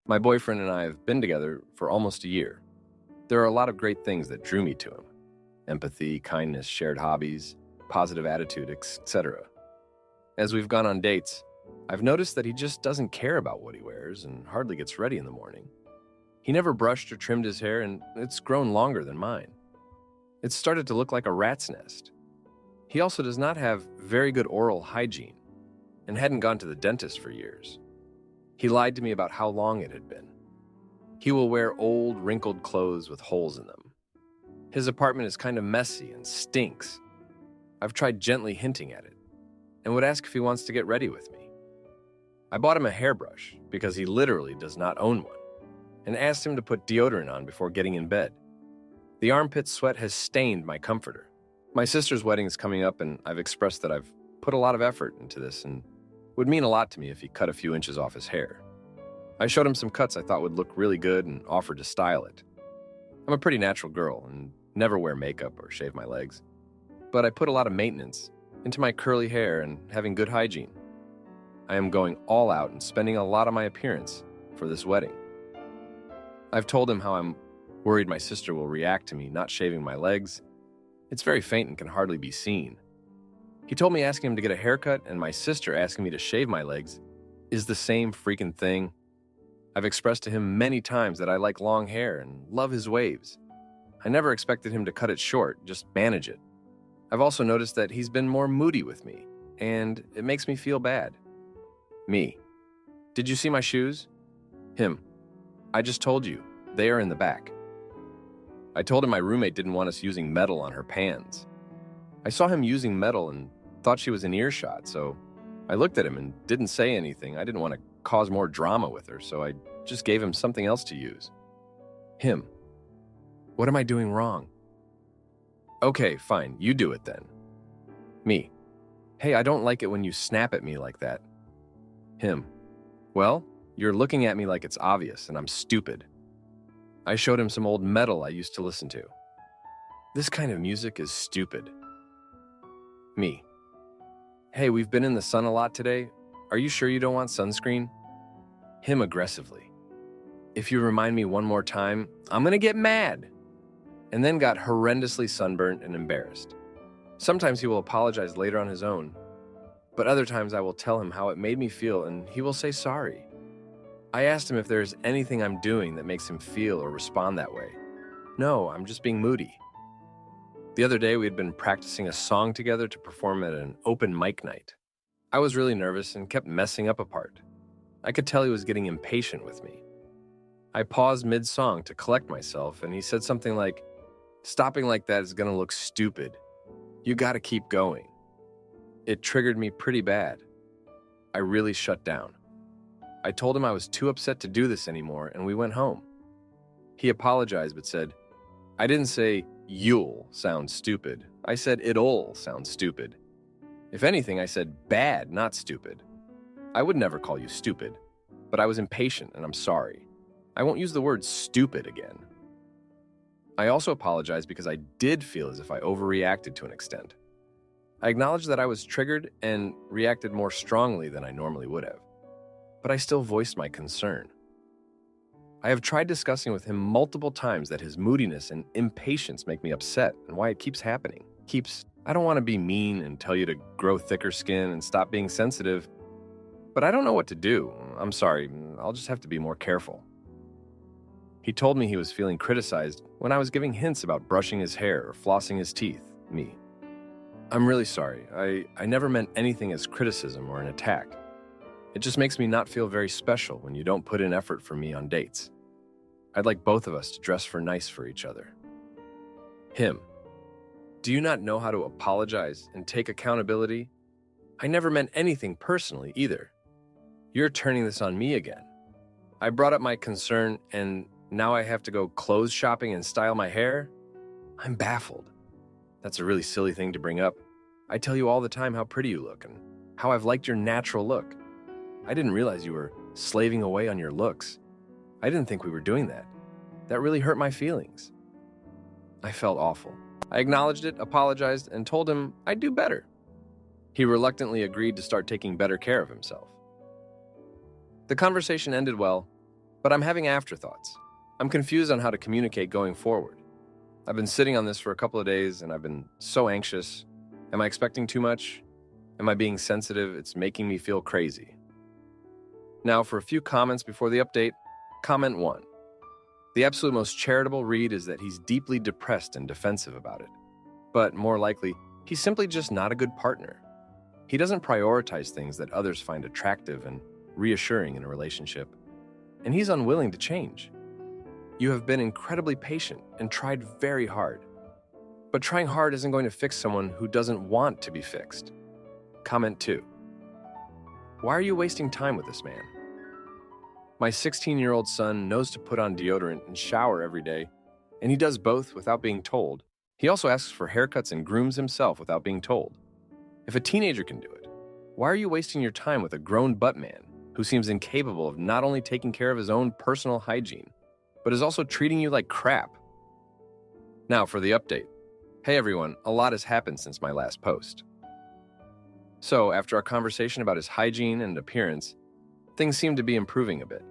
My boyfriend and I have been together for almost a year. There are a lot of great things that drew me to him: empathy, kindness, shared hobbies, positive attitude, etc. As we've gone on dates, I've noticed that he just doesn't care about what he wears and hardly gets ready in the morning. He never brushed or trimmed his hair, and it's grown longer than mine. It's started to look like a rat's nest. He also does not have very good oral hygiene and hadn't gone to the dentist for years. He lied to me about how long it had been. He will wear old, wrinkled clothes with holes in them. His apartment is kind of messy and stinks. I've tried gently hinting at it and would ask if he wants to get ready with me. I bought him a hairbrush because he literally does not own one, and asked him to put deodorant on before getting in bed. The armpit sweat has stained my comforter. My sister's wedding is coming up, and I've expressed that I've put a lot of effort into this and would mean a lot to me if he cut a few inches off his hair. I showed him some cuts I thought would look really good and offered to style it. I'm a pretty natural girl and never wear makeup or shave my legs, but I put a lot of maintenance into my curly hair and having good hygiene. I am going all out and spending a lot on my appearance for this wedding. I've told him how I'm worried my sister will react to me not shaving my legs. It's very faint and can hardly be seen. He told me asking him to get a haircut and my sister asking me to shave my legs is the same freaking thing. I've expressed to him many times that I like long hair and love his waves. I never expected him to cut it short, just manage it. I've also noticed that he's been more moody with me, and it makes me feel bad. Me: did you see my shoes? Him: I just told you, they are in the back. I told him my roommate didn't want us using metal on her pans. I saw him using metal and thought she was in earshot, so I looked at him and didn't say anything. I didn't want to cause more drama with her, so I just gave him something else to use. Him: what am I doing wrong? Okay, fine, you do it then. Me: hey, I don't like it when you snap at me like that. Him: well, you're looking at me like it's obvious and I'm stupid. I showed him some old metal I used to listen to. This kind of music is stupid. Me: hey, we've been in the sun a lot today. Are you sure you don't want sunscreen? Him aggressively: if you remind me one more time, I'm gonna get mad. And then got horrendously sunburnt and embarrassed. Sometimes he will apologize later on his own, but other times I will tell him how it made me feel and he will say sorry. I asked him if there is anything I'm doing that makes him feel or respond that way. No, I'm just being moody. The other day we had been practicing a song together to perform at an open mic night. I was really nervous and kept messing up a part. I could tell he was getting impatient with me. I paused mid-song to collect myself and he said something like, "Stopping like that is gonna look stupid. You gotta keep going." It triggered me pretty bad. I really shut down. I told him I was too upset to do this anymore and we went home. He apologized but said, "I didn't say you'll sound stupid. I said it'll sound stupid. If anything, I said bad, not stupid. I would never call you stupid, but I was impatient and I'm sorry. I won't use the word stupid again." I also apologized because I did feel as if I overreacted to an extent. I acknowledged that I was triggered and reacted more strongly than I normally would have, but I still voiced my concern. I have tried discussing with him multiple times that his moodiness and impatience make me upset and why it keeps happening. I don't want to be mean and tell you to grow thicker skin and stop being sensitive, but I don't know what to do. I'm sorry, I'll just have to be more careful. He told me he was feeling criticized when I was giving hints about brushing his hair or flossing his teeth. Me: I'm really sorry. I never meant anything as criticism or an attack. It just makes me not feel very special when you don't put in effort for me on dates. I'd like both of us to dress for nice for each other. Him: do you not know how to apologize and take accountability? I never meant anything personally either. You're turning this on me again. I brought up my concern and now I have to go clothes shopping and style my hair? I'm baffled. That's a really silly thing to bring up. I tell you all the time how pretty you look and how I've liked your natural look. I didn't realize you were slaving away on your looks. I didn't think we were doing that. That really hurt my feelings. I felt awful. I acknowledged it, apologized, and told him I'd do better. He reluctantly agreed to start taking better care of himself. The conversation ended well, But I'm having afterthoughts. I'm confused on how to communicate going forward. I've been sitting on this for a couple of days and I've been so anxious. Am I expecting too much? Am I being sensitive? It's making me feel crazy. Now, for a few comments before the update. Comment 1. The absolute most charitable read is that he's deeply depressed and defensive about it. But more likely, he's simply just not a good partner. He doesn't prioritize things that others find attractive and reassuring in a relationship. And he's unwilling to change. You have been incredibly patient and tried very hard. But trying hard isn't going to fix someone who doesn't want to be fixed. Comment 2. Why are you wasting time with this man? My 16-year-old son knows to put on deodorant and shower every day, and he does both without being told. He also asks for haircuts and grooms himself without being told. If a teenager can do it, why are you wasting your time with a grown butt man who seems incapable of not only taking care of his own personal hygiene, but is also treating you like crap? Now for the update. Hey everyone, a lot has happened since my last post. So, after our conversation about his hygiene and appearance, things seem to be improving a bit.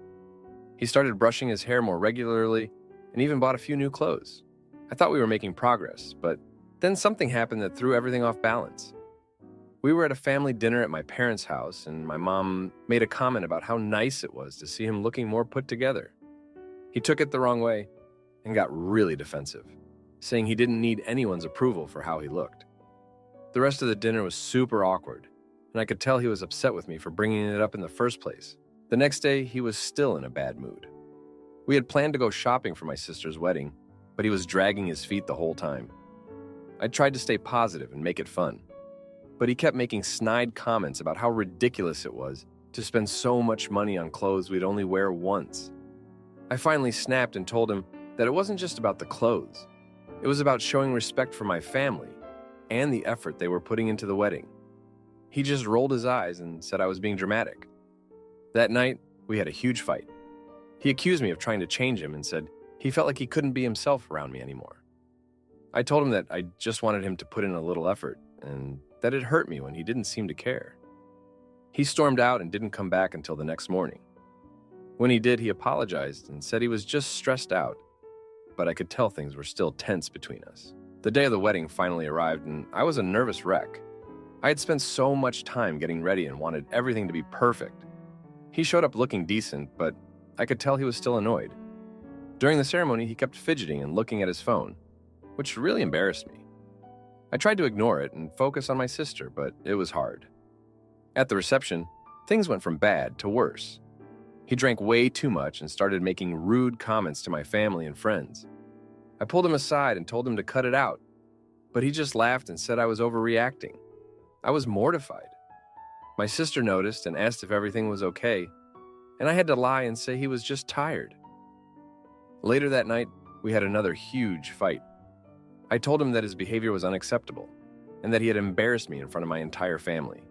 He started brushing his hair more regularly and even bought a few new clothes. I thought we were making progress, but then something happened that threw everything off balance. We were at a family dinner at my parents' house, and my mom made a comment about how nice it was to see him looking more put together. He took it the wrong way and got really defensive, saying he didn't need anyone's approval for how he looked. The rest of the dinner was super awkward, and I could tell he was upset with me for bringing it up in the first place. The next day, he was still in a bad mood. We had planned to go shopping for my sister's wedding, but he was dragging his feet the whole time. I tried to stay positive and make it fun, but he kept making snide comments about how ridiculous it was to spend so much money on clothes we'd only wear once. I finally snapped and told him that it wasn't just about the clothes. It was about showing respect for my family and the effort they were putting into the wedding. He just rolled his eyes and said I was being dramatic. That night, we had a huge fight. He accused me of trying to change him and said he felt like he couldn't be himself around me anymore. I told him that I just wanted him to put in a little effort and that it hurt me when he didn't seem to care. He stormed out and didn't come back until the next morning. When he did, he apologized and said he was just stressed out, but I could tell things were still tense between us. The day of the wedding finally arrived, and I was a nervous wreck. I had spent so much time getting ready and wanted everything to be perfect. He showed up looking decent, but I could tell he was still annoyed. During the ceremony, he kept fidgeting and looking at his phone, which really embarrassed me. I tried to ignore it and focus on my sister, but it was hard. At the reception, things went from bad to worse. He drank way too much and started making rude comments to my family and friends. I pulled him aside and told him to cut it out, but he just laughed and said I was overreacting. I was mortified. My sister noticed and asked if everything was okay, and I had to lie and say he was just tired. Later that night, we had another huge fight. I told him that his behavior was unacceptable and that he had embarrassed me in front of my entire family.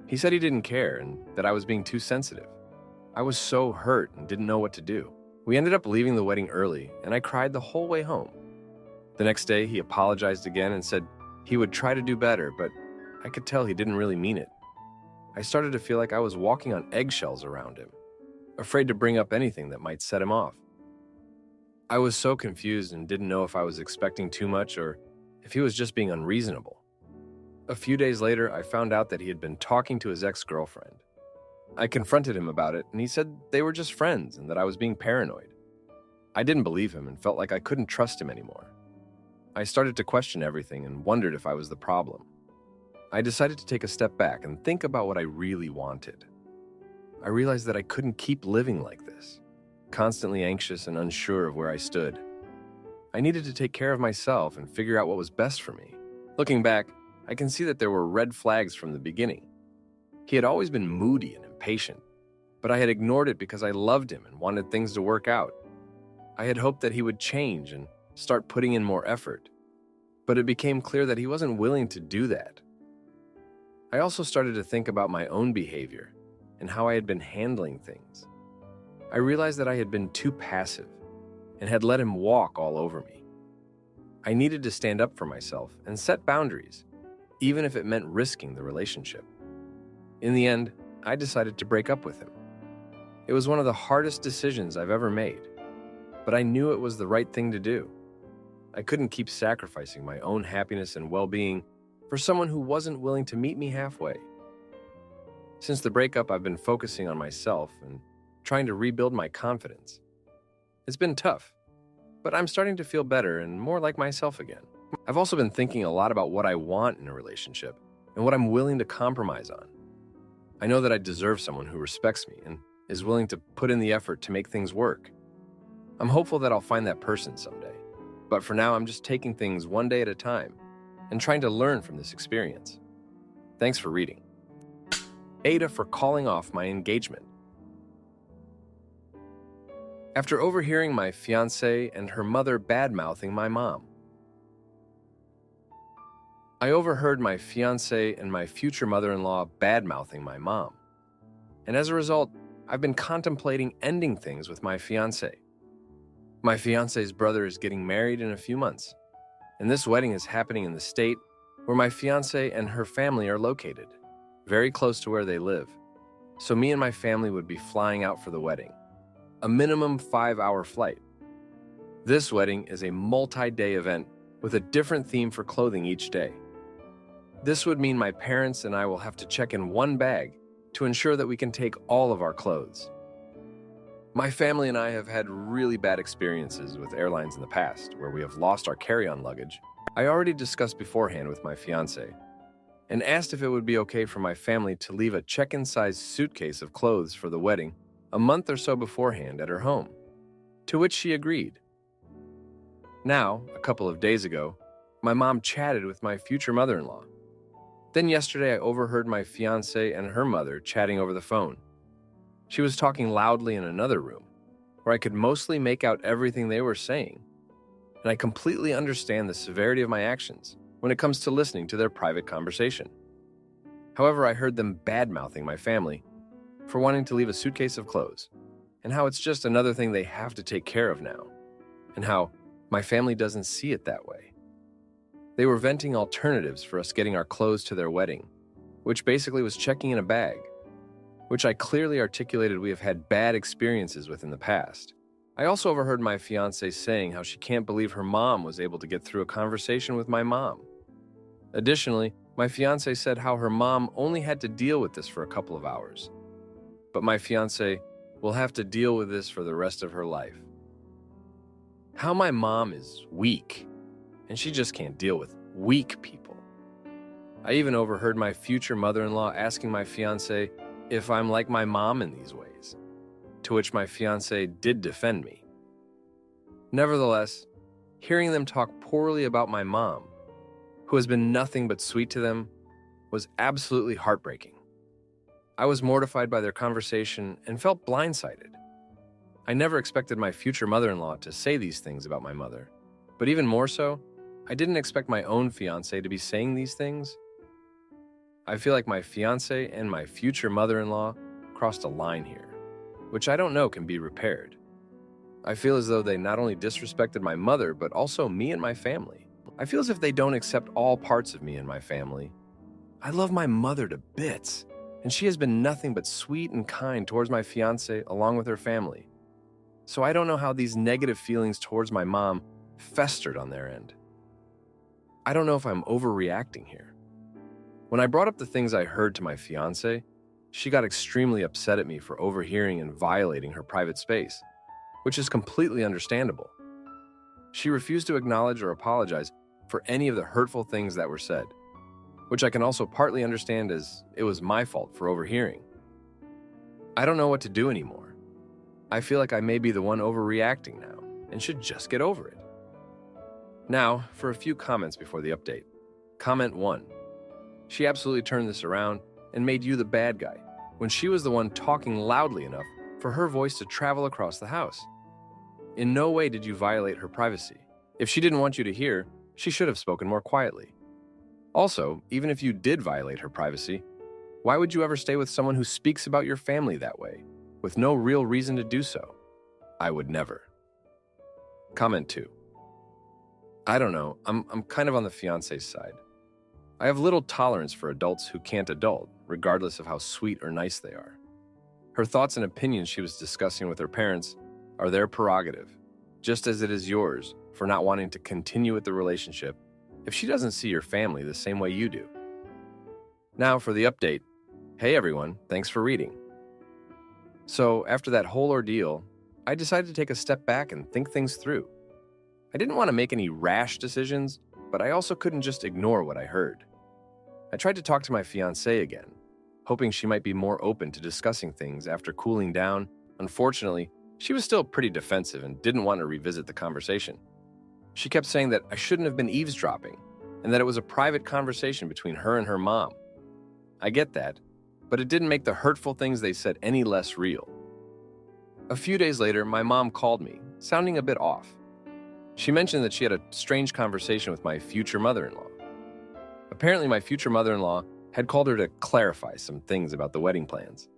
He said he didn't care and that I was being too sensitive. I was so hurt and didn't know what to do. We ended up leaving the wedding early, and I cried the whole way home. The next day, he apologized again and said he would try to do better, but I could tell he didn't really mean it. I started to feel like I was walking on eggshells around him, afraid to bring up anything that might set him off. I was so confused and didn't know if I was expecting too much or if he was just being unreasonable. A few days later, I found out that he had been talking to his ex-girlfriend. I confronted him about it, and he said they were just friends and that I was being paranoid. I didn't believe him and felt like I couldn't trust him anymore. I started to question everything and wondered if I was the problem. I decided to take a step back and think about what I really wanted. I realized that I couldn't keep living like this, constantly anxious and unsure of where I stood. I needed to take care of myself and figure out what was best for me. Looking back, I can see that there were red flags from the beginning. He had always been moody and impatient, but I had ignored it because I loved him and wanted things to work out. I had hoped that he would change and start putting in more effort, but it became clear that he wasn't willing to do that. I also started to think about my own behavior and how I had been handling things. I realized that I had been too passive and had let him walk all over me. I needed to stand up for myself and set boundaries, even if it meant risking the relationship. In the end, I decided to break up with him. It was one of the hardest decisions I've ever made, but I knew it was the right thing to do. I couldn't keep sacrificing my own happiness and well-being for someone who wasn't willing to meet me halfway. Since the breakup, I've been focusing on myself and trying to rebuild my confidence. It's been tough, but I'm starting to feel better and more like myself again. I've also been thinking a lot about what I want in a relationship and what I'm willing to compromise on. I know that I deserve someone who respects me and is willing to put in the effort to make things work. I'm hopeful that I'll find that person someday, but for now I'm just taking things one day at a time and trying to learn from this experience. Thanks for reading. Aita for calling off my engagement. After overhearing my fiancée and her mother bad-mouthing my mom. I overheard my fiancé and my future mother-in-law bad-mouthing my mom. And as a result, I've been contemplating ending things with my fiancé. My fiancé's brother is getting married in a few months, and this wedding is happening in the state where my fiancé and her family are located, very close to where they live. So me and my family would be flying out for the wedding, a minimum 5-hour flight. This wedding is a multi-day event with a different theme for clothing each day. This would mean my parents and I will have to check in one bag to ensure that we can take all of our clothes. My family and I have had really bad experiences with airlines in the past where we have lost our carry-on luggage. I already discussed beforehand with my fiancé and asked if it would be okay for my family to leave a check-in size suitcase of clothes for the wedding a month or so beforehand at her home, to which she agreed. Now, a couple of days ago, my mom chatted with my future mother-in-law. Then yesterday, I overheard my fiancé and her mother chatting over the phone. She was talking loudly in another room, where I could mostly make out everything they were saying, and I completely understand the severity of my actions when it comes to listening to their private conversation. However, I heard them bad-mouthing my family for wanting to leave a suitcase of clothes, and how it's just another thing they have to take care of now, and how my family doesn't see it that way. They were venting alternatives for us getting our clothes to their wedding, which basically was checking in a bag, which I clearly articulated we have had bad experiences with in the past. I also overheard my fiancé saying how she can't believe her mom was able to get through a conversation with my mom. Additionally, my fiancé said how her mom only had to deal with this for a couple of hours, but my fiancé will have to deal with this for the rest of her life. How my mom is weak, and she just can't deal with weak people. I even overheard my future mother-in-law asking my fiancé if I'm like my mom in these ways, to which my fiancé did defend me. Nevertheless, hearing them talk poorly about my mom, who has been nothing but sweet to them, was absolutely heartbreaking. I was mortified by their conversation and felt blindsided. I never expected my future mother-in-law to say these things about my mother, but even more so, I didn't expect my own fiancé to be saying these things. I feel like my fiancé and my future mother-in-law crossed a line here, which I don't know can be repaired. I feel as though they not only disrespected my mother, but also me and my family. I feel as if they don't accept all parts of me and my family. I love my mother to bits, and she has been nothing but sweet and kind towards my fiancé along with her family. So I don't know how these negative feelings towards my mom festered on their end. I don't know if I'm overreacting here. When I brought up the things I heard to my fiancé, she got extremely upset at me for overhearing and violating her private space, which is completely understandable. She refused to acknowledge or apologize for any of the hurtful things that were said, which I can also partly understand as it was my fault for overhearing. I don't know what to do anymore. I feel like I may be the one overreacting now and should just get over it. Now, for a few comments before the update. Comment 1. She absolutely turned this around and made you the bad guy when she was the one talking loudly enough for her voice to travel across the house. In no way did you violate her privacy. If she didn't want you to hear, she should have spoken more quietly. Also, even if you did violate her privacy, why would you ever stay with someone who speaks about your family that way, with no real reason to do so? I would never. Comment 2. I don't know, I'm kind of on the fiancé's side. I have little tolerance for adults who can't adult, regardless of how sweet or nice they are. Her thoughts and opinions she was discussing with her parents are their prerogative, just as it is yours for not wanting to continue with the relationship if she doesn't see your family the same way you do. Now for the update. Hey everyone, thanks for reading. So after that whole ordeal, I decided to take a step back and think things through. I didn't want to make any rash decisions, but I also couldn't just ignore what I heard. I tried to talk to my fiancée again, hoping she might be more open to discussing things after cooling down. Unfortunately, she was still pretty defensive and didn't want to revisit the conversation. She kept saying that I shouldn't have been eavesdropping and that it was a private conversation between her and her mom. I get that, but it didn't make the hurtful things they said any less real. A few days later, my mom called me, sounding a bit off. She mentioned that she had a strange conversation with my future mother-in-law. Apparently, my future mother-in-law had called her to clarify some things about the wedding plans.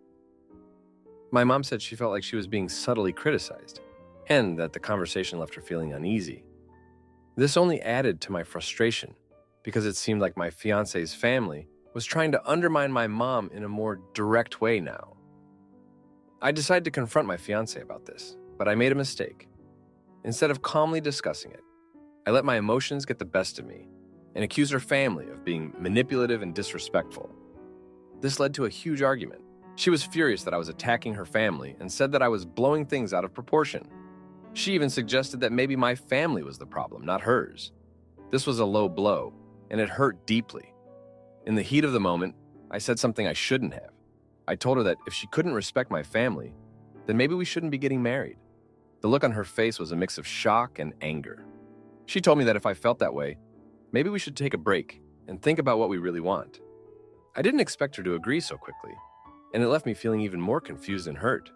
My mom said she felt like she was being subtly criticized, and that the conversation left her feeling uneasy. This only added to my frustration, because it seemed like my fiancé's family was trying to undermine my mom in a more direct way now. I decided to confront my fiancé about this, but I made a mistake. Instead of calmly discussing it, I let my emotions get the best of me and accused her family of being manipulative and disrespectful. This led to a huge argument. She was furious that I was attacking her family and said that I was blowing things out of proportion. She even suggested that maybe my family was the problem, not hers. This was a low blow, and it hurt deeply. In the heat of the moment, I said something I shouldn't have. I told her that if she couldn't respect my family, then maybe we shouldn't be getting married. The look on her face was a mix of shock and anger. She told me that if I felt that way, maybe we should take a break and think about what we really want. I didn't expect her to agree so quickly, and it left me feeling even more confused and hurt.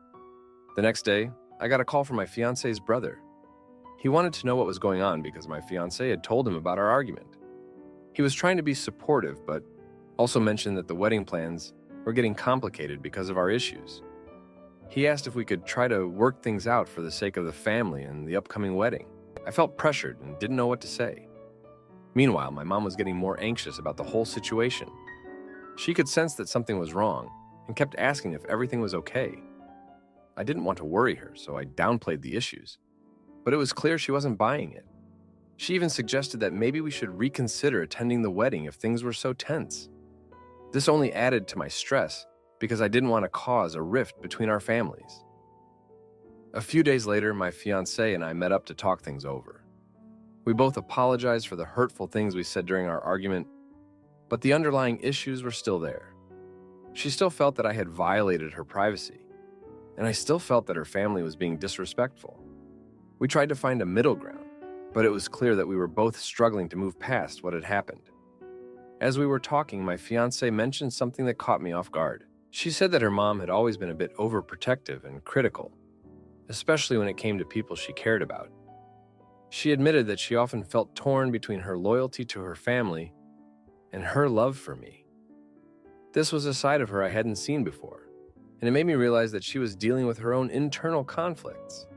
The next day, I got a call from my fiancé's brother. He wanted to know what was going on because my fiancé had told him about our argument. He was trying to be supportive, but also mentioned that the wedding plans were getting complicated because of our issues. He asked if we could try to work things out for the sake of the family and the upcoming wedding. I felt pressured and didn't know what to say. Meanwhile, my mom was getting more anxious about the whole situation. She could sense that something was wrong and kept asking if everything was okay. I didn't want to worry her, so I downplayed the issues. But it was clear she wasn't buying it. She even suggested that maybe we should reconsider attending the wedding if things were so tense. This only added to my stress because I didn't want to cause a rift between our families. A few days later, my fiancé and I met up to talk things over. We both apologized for the hurtful things we said during our argument, but the underlying issues were still there. She still felt that I had violated her privacy, and I still felt that her family was being disrespectful. We tried to find a middle ground, but it was clear that we were both struggling to move past what had happened. As we were talking, my fiancé mentioned something that caught me off guard. She said that her mom had always been a bit overprotective and critical, especially when it came to people she cared about. She admitted that she often felt torn between her loyalty to her family and her love for me. This was a side of her I hadn't seen before, and it made me realize that she was dealing with her own internal conflicts.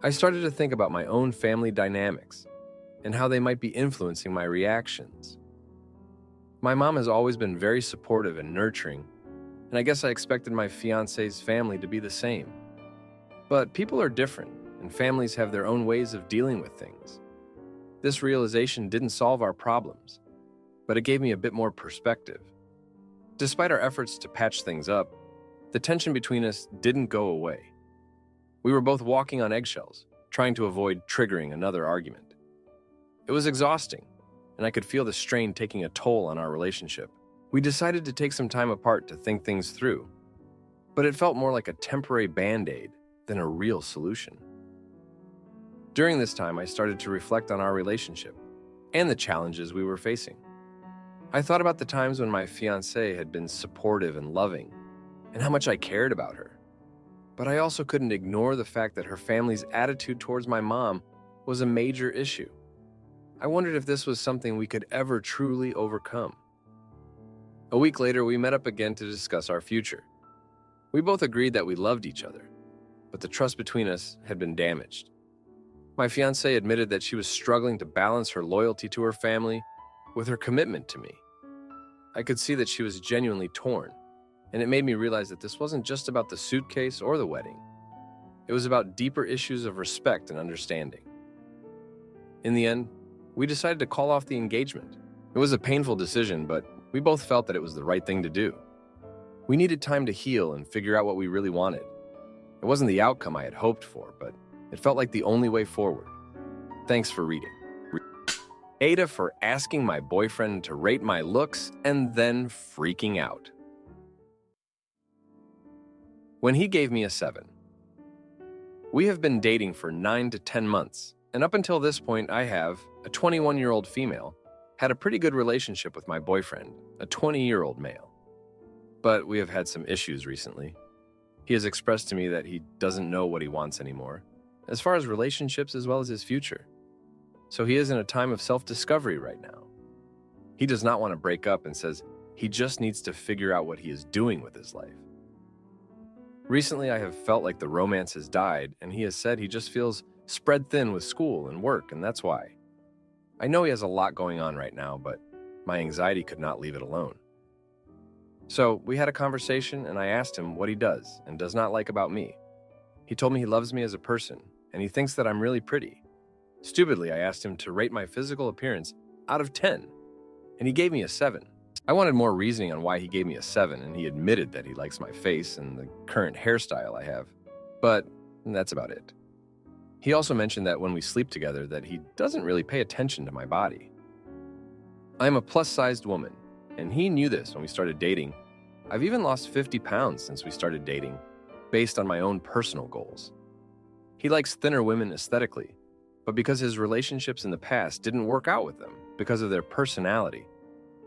I started to think about my own family dynamics and how they might be influencing my reactions. My mom has always been very supportive and nurturing, and I guess I expected my fiancé's family to be the same. But people are different, and families have their own ways of dealing with things. This realization didn't solve our problems, but it gave me a bit more perspective. Despite our efforts to patch things up, the tension between us didn't go away. We were both walking on eggshells, trying to avoid triggering another argument. It was exhausting, and I could feel the strain taking a toll on our relationship. We decided to take some time apart to think things through, but it felt more like a temporary band-aid than a real solution. During this time, I started to reflect on our relationship and the challenges we were facing. I thought about the times when my fiancée had been supportive and loving, and how much I cared about her. But I also couldn't ignore the fact that her family's attitude towards my mom was a major issue. I wondered if this was something we could ever truly overcome. A week later, we met up again to discuss our future. We both agreed that we loved each other, but the trust between us had been damaged. My fiancée admitted that she was struggling to balance her loyalty to her family with her commitment to me. I could see that she was genuinely torn, and it made me realize that this wasn't just about the suitcase or the wedding. It was about deeper issues of respect and understanding. In the end, we decided to call off the engagement. It was a painful decision, but we both felt that it was the right thing to do. We needed time to heal and figure out what we really wanted. It wasn't the outcome I had hoped for, but it felt like the only way forward. Thanks for reading. Aita for asking my boyfriend to rate my looks and then freaking out. When he gave me a 7. We have been dating for 9 to 10 months, and up until this point I have, a 21-year-old female, had a pretty good relationship with my boyfriend, a 20-year-old male. But we have had some issues recently. He has expressed to me that he doesn't know what he wants anymore, as far as relationships as well as his future. So he is in a time of self-discovery right now. He does not want to break up and says he just needs to figure out what he is doing with his life. Recently, I have felt like the romance has died, and he has said he just feels spread thin with school and work, and that's why. I know he has a lot going on right now, but my anxiety could not leave it alone. So we had a conversation, and I asked him what he does and does not like about me. He told me he loves me as a person, and he thinks that I'm really pretty. Stupidly, I asked him to rate my physical appearance out of 10, and he gave me a 7. I wanted more reasoning on why he gave me a 7, and he admitted that he likes my face and the current hairstyle I have, but that's about it. He also mentioned that when we sleep together that he doesn't really pay attention to my body. I am a plus-sized woman, and he knew this when we started dating. I've even lost 50 pounds since we started dating, based on my own personal goals. He likes thinner women aesthetically, but because his relationships in the past didn't work out with them because of their personality,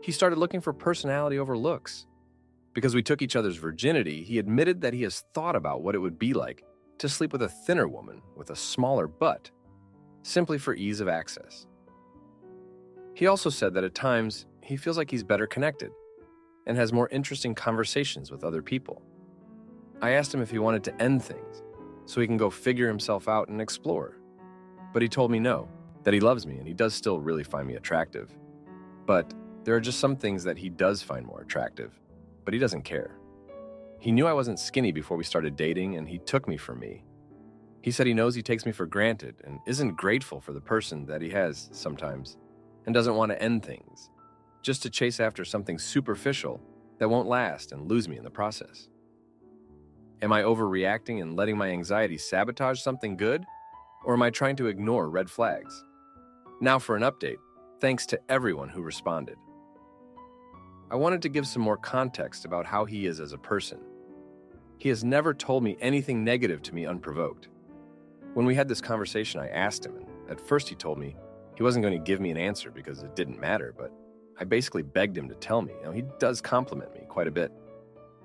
he started looking for personality over looks. Because we took each other's virginity, he admitted that he has thought about what it would be like to sleep with a thinner woman with a smaller butt, simply for ease of access. He also said that at times he feels like he's better connected and has more interesting conversations with other people. I asked him if he wanted to end things so he can go figure himself out and explore. But he told me no, that he loves me and he does still really find me attractive. But there are just some things that he does find more attractive, but he doesn't care. He knew I wasn't skinny before we started dating, and he took me for me. He said he knows he takes me for granted and isn't grateful for the person that he has sometimes, and doesn't want to end things, just to chase after something superficial that won't last and lose me in the process. Am I overreacting and letting my anxiety sabotage something good, or am I trying to ignore red flags? Now for an update, thanks to everyone who responded. I wanted to give some more context about how he is as a person. He has never told me anything negative to me unprovoked. When we had this conversation, I asked him, and at first he told me he wasn't going to give me an answer because it didn't matter, but I basically begged him to tell me. Now, he does compliment me quite a bit.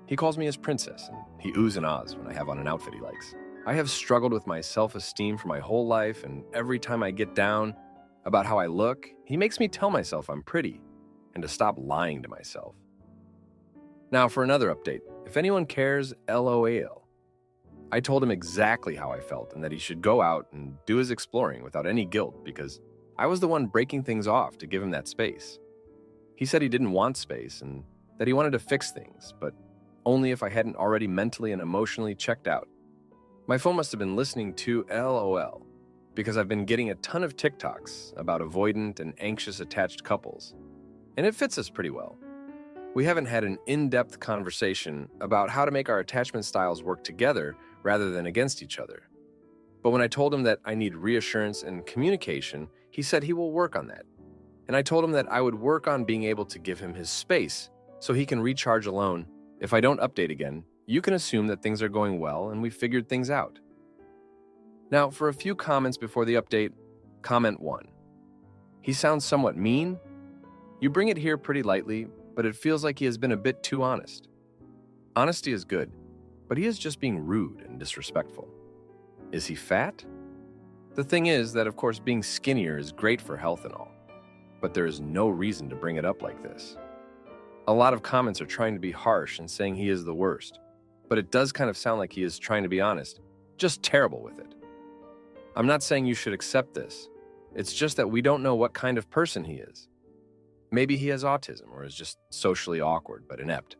He calls me his princess, and he oohs and ahs when I have on an outfit he likes. I have struggled with my self-esteem for my whole life, and every time I get down about how I look, he makes me tell myself I'm pretty and to stop lying to myself. Now for another update. If anyone cares, LOL. I told him exactly how I felt and that he should go out and do his exploring without any guilt because I was the one breaking things off to give him that space. He said he didn't want space and that he wanted to fix things, but only if I hadn't already mentally and emotionally checked out. My phone must have been listening to LOL because I've been getting a ton of TikToks about avoidant and anxious attached couples, and it fits us pretty well. We haven't had an in-depth conversation about how to make our attachment styles work together rather than against each other. But when I told him that I need reassurance and communication, he said he will work on that. And I told him that I would work on being able to give him his space so he can recharge alone. If I don't update again, you can assume that things are going well and we figured things out. Now, for a few comments before the update, comment 1. He sounds somewhat mean. You bring it here pretty lightly, but it feels like he has been a bit too honest. Honesty is good, but he is just being rude and disrespectful. Is he fat? The thing is that, of course, being skinnier is great for health and all, but there is no reason to bring it up like this. A lot of comments are trying to be harsh and saying he is the worst, but it does kind of sound like he is trying to be honest, just terrible with it. I'm not saying you should accept this. It's just that we don't know what kind of person he is. Maybe he has autism or is just socially awkward but inept.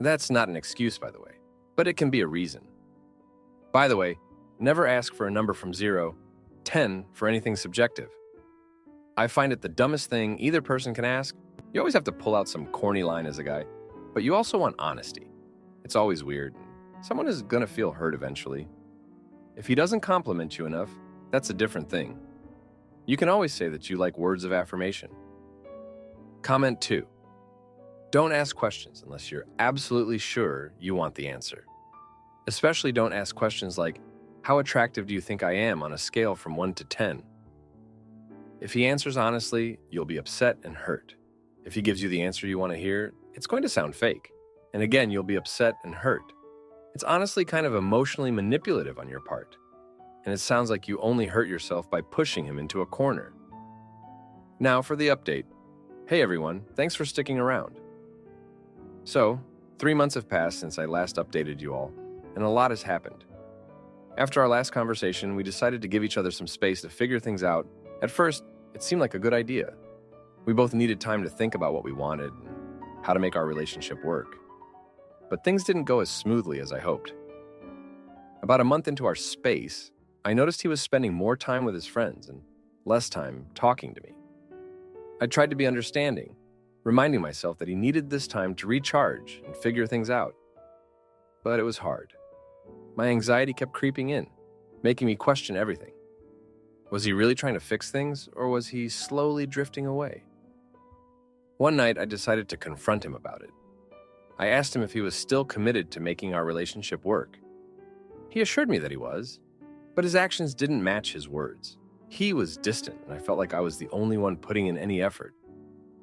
That's not an excuse, by the way, but it can be a reason. By the way, never ask for a number from 0, 10 for anything subjective. I find it the dumbest thing either person can ask. You always have to pull out some corny line as a guy, but you also want honesty. It's always weird. Someone is gonna feel hurt eventually. If he doesn't compliment you enough, that's a different thing. You can always say that you like words of affirmation. Comment 2. Don't ask questions unless you're absolutely sure you want the answer. Especially don't ask questions like, how attractive do you think I am on a scale from 1 to 10? If he answers honestly, you'll be upset and hurt. If he gives you the answer you want to hear, it's going to sound fake. And again, you'll be upset and hurt. It's honestly kind of emotionally manipulative on your part. And it sounds like you only hurt yourself by pushing him into a corner. Now for the update. Hey everyone, thanks for sticking around. So, 3 months have passed since I last updated you all, and a lot has happened. After our last conversation, we decided to give each other some space to figure things out. At first, it seemed like a good idea. We both needed time to think about what we wanted and how to make our relationship work. But things didn't go as smoothly as I hoped. About a month into our space, I noticed he was spending more time with his friends and less time talking to me. I tried to be understanding, reminding myself that he needed this time to recharge and figure things out. But it was hard. My anxiety kept creeping in, making me question everything. Was he really trying to fix things, or was he slowly drifting away? One night, I decided to confront him about it. I asked him if he was still committed to making our relationship work. He assured me that he was, but his actions didn't match his words. He was distant, and I felt like I was the only one putting in any effort.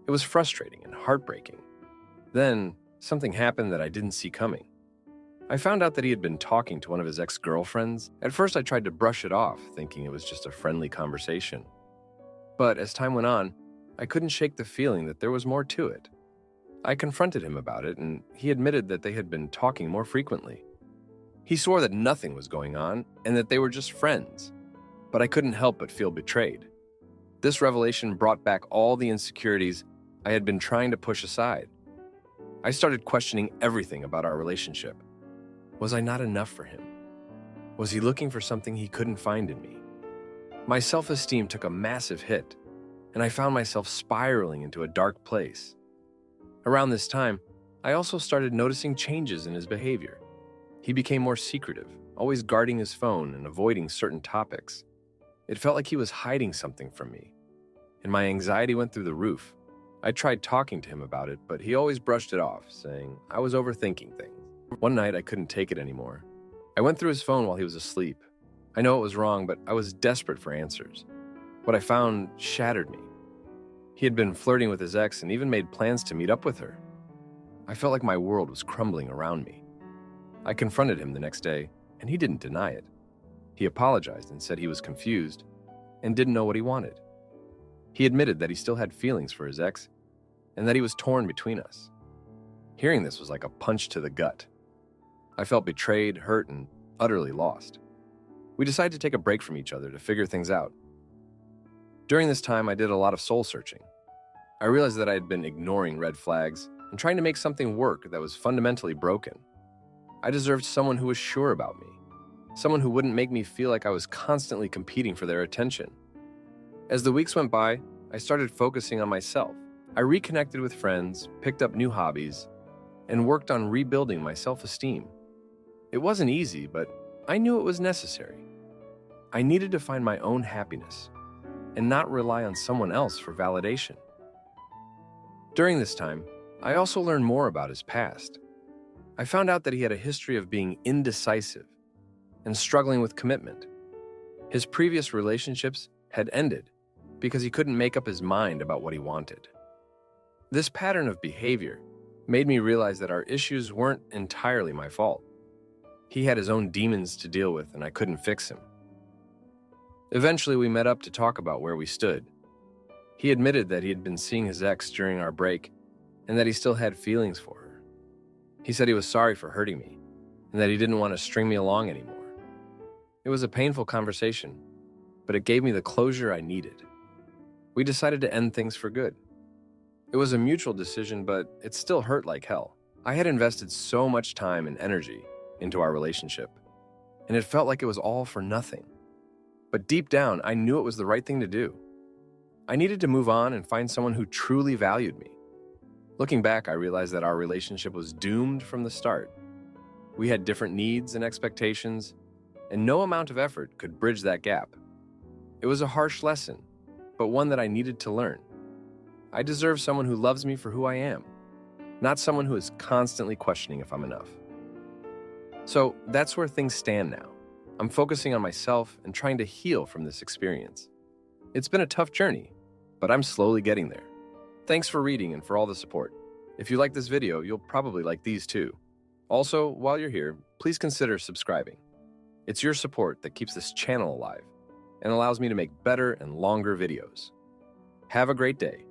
It was frustrating and heartbreaking. Then, something happened that I didn't see coming. I found out that he had been talking to one of his ex-girlfriends. At first, I tried to brush it off, thinking it was just a friendly conversation. But as time went on, I couldn't shake the feeling that there was more to it. I confronted him about it, and he admitted that they had been talking more frequently. He swore that nothing was going on and that they were just friends, but I couldn't help but feel betrayed. This revelation brought back all the insecurities I had been trying to push aside. I started questioning everything about our relationship. Was I not enough for him? Was he looking for something he couldn't find in me? My self-esteem took a massive hit, and I found myself spiraling into a dark place. Around this time, I also started noticing changes in his behavior. He became more secretive, always guarding his phone and avoiding certain topics. It felt like he was hiding something from me, and my anxiety went through the roof. I tried talking to him about it, but he always brushed it off, saying I was overthinking things. One night, I couldn't take it anymore. I went through his phone while he was asleep. I know it was wrong, but I was desperate for answers. What I found shattered me. He had been flirting with his ex and even made plans to meet up with her. I felt like my world was crumbling around me. I confronted him the next day, and he didn't deny it. He apologized and said he was confused and didn't know what he wanted. He admitted that he still had feelings for his ex and that he was torn between us. Hearing this was like a punch to the gut. I felt betrayed, hurt, and utterly lost. We decided to take a break from each other to figure things out. During this time, I did a lot of soul searching. I realized that I had been ignoring red flags and trying to make something work that was fundamentally broken. I deserved someone who was sure about me, someone who wouldn't make me feel like I was constantly competing for their attention. As the weeks went by, I started focusing on myself. I reconnected with friends, picked up new hobbies, and worked on rebuilding my self-esteem. It wasn't easy, but I knew it was necessary. I needed to find my own happiness and not rely on someone else for validation. During this time, I also learned more about his past. I found out that he had a history of being indecisive and struggling with commitment. His previous relationships had ended because he couldn't make up his mind about what he wanted. This pattern of behavior made me realize that our issues weren't entirely my fault. He had his own demons to deal with, and I couldn't fix him. Eventually, we met up to talk about where we stood. He admitted that he had been seeing his ex during our break and that he still had feelings for her. He said he was sorry for hurting me and that he didn't want to string me along anymore. It was a painful conversation, but it gave me the closure I needed. We decided to end things for good. It was a mutual decision, but it still hurt like hell. I had invested so much time and energy into our relationship, and it felt like it was all for nothing. But deep down, I knew it was the right thing to do. I needed to move on and find someone who truly valued me. Looking back, I realized that our relationship was doomed from the start. We had different needs and expectations, and no amount of effort could bridge that gap. It was a harsh lesson, but one that I needed to learn. I deserve someone who loves me for who I am, not someone who is constantly questioning if I'm enough. So that's where things stand now. I'm focusing on myself and trying to heal from this experience. It's been a tough journey, but I'm slowly getting there. Thanks for reading and for all the support. If you like this video, you'll probably like these too. Also, while you're here, please consider subscribing. It's your support that keeps this channel alive and allows me to make better and longer videos. Have a great day.